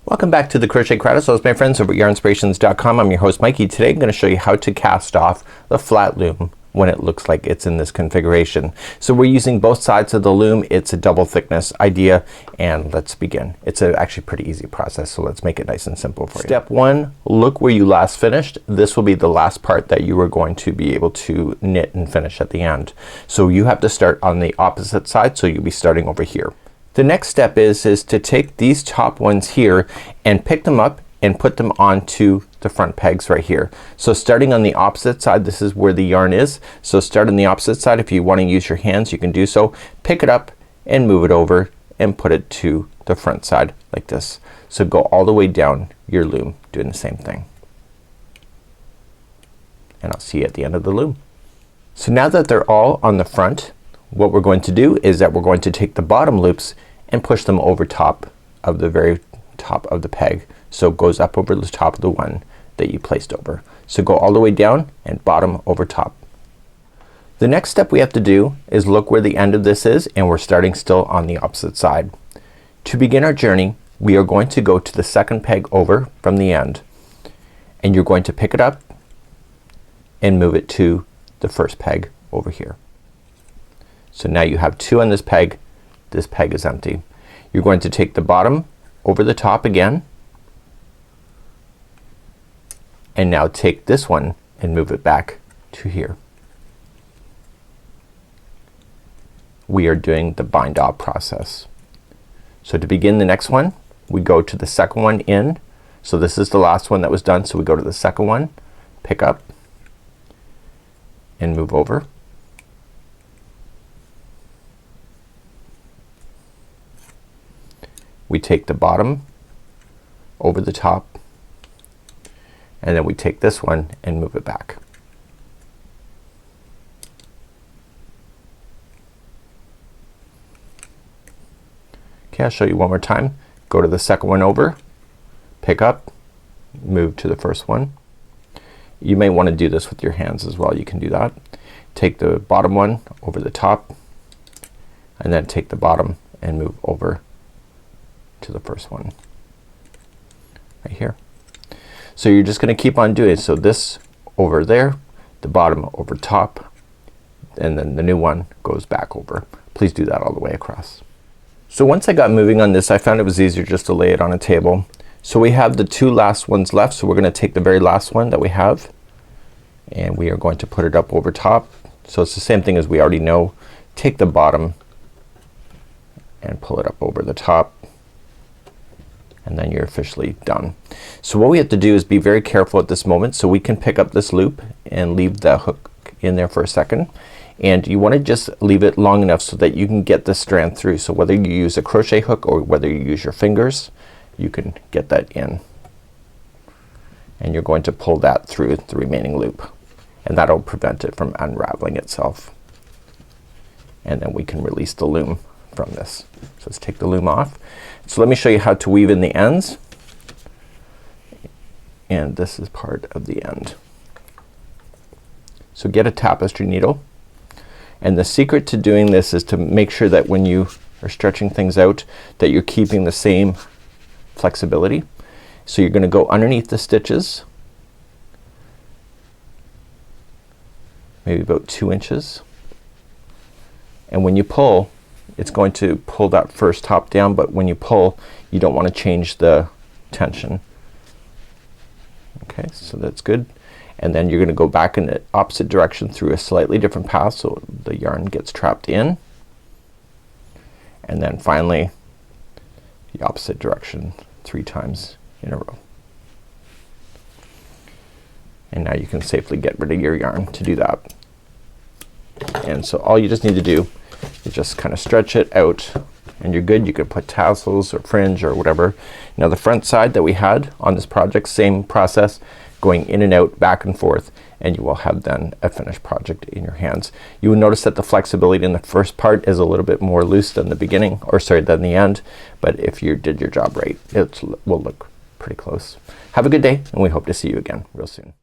Welcome back to the Crochet Crowd. My friends over at yarnspirations.com. I'm your host Mikey. Today I'm going to show you how to cast off the flat loom when it looks like it's in this configuration. So we're using both sides of the loom. It's a double thickness idea, and let's begin. It's actually pretty easy process, so let's make it nice and simple for you. Step one, look where you last finished. This will be the last part that you are going to be able to knit and finish at the end. So you have to start on the opposite side, so you'll be starting over here. The next step is to take these top ones here and pick them up and put them onto the front pegs right here. So starting on the opposite side, this is where the yarn is. So start on the opposite side. If you want to use your hands, you can do so. Pick it up and move it over and put it to the front side like this. So go all the way down your loom doing the same thing. And I'll see you at the end of the loom. So now that they're all on the front, what we're going to do is that we're going to take the bottom loops and push them over top of the very top of the peg. So it goes up over the top of the one that you placed over. So go all the way down and bottom over top. The next step we have to do is look where the end of this is, and we're starting still on the opposite side. To begin our journey, we are going to go to the second peg over from the end, and you're going to pick it up and move it to the first peg over here. So now you have two on this peg. This peg is empty. You're going to take the bottom over the top again, and now take this one and move it back to here. We are doing the bind off process. So to begin the next one, we go to the second one in. So this is the last one that was done, so we go to the second one, pick up and move over. We take the bottom over the top, and then we take this one and move it back. Okay, I'll show you one more time. Go to the second one over, pick up, move to the first one. You may want to do this with your hands as well. You can do that. Take the bottom one over the top, and then take the bottom and move over to the first one right here. So you're just gonna keep on doing it. So this over there, the bottom over top, and then the new one goes back over. Please do that all the way across. So once I got moving on this, I found it was easier just to lay it on a table. So we have the two last ones left, so we're gonna take the very last one that we have, and we are going to put it up over top. So it's the same thing as we already know. Take the bottom and pull it up over the top, and then you're officially done. So what we have to do is be very careful at this moment. So we can pick up this loop and leave the hook in there for a second, and you want to just leave it long enough so that you can get the strand through. So whether you use a crochet hook or whether you use your fingers, you can get that in, and you're going to pull that through the remaining loop, and that'll prevent it from unraveling itself, and then we can release the loom from this. So let's take the loom off. So let me show you how to weave in the ends, and this is part of the end. So get a tapestry needle, and the secret to doing this is to make sure that when you are stretching things out that you're keeping the same flexibility. So you're gonna go underneath the stitches, maybe about 2 inches, and when you pull, it's going to pull that first top down, but when you pull, you don't want to change the tension. Okay, so that's good. And then you're gonna go back in the opposite direction through a slightly different path so the yarn gets trapped in, and then finally the opposite direction 3 times in a row. And now you can safely get rid of your yarn to do that. And so all you just need to do, you just kind of stretch it out and you're good. You could put tassels or fringe or whatever. Now the front side that we had on this project, same process, going in and out, back and forth, and you will have then a finished project in your hands. You will notice that the flexibility in the first part is a little bit more loose than the beginning, or sorry, than the end, but if you did your job right, it will look pretty close. Have a good day, and we hope to see you again real soon.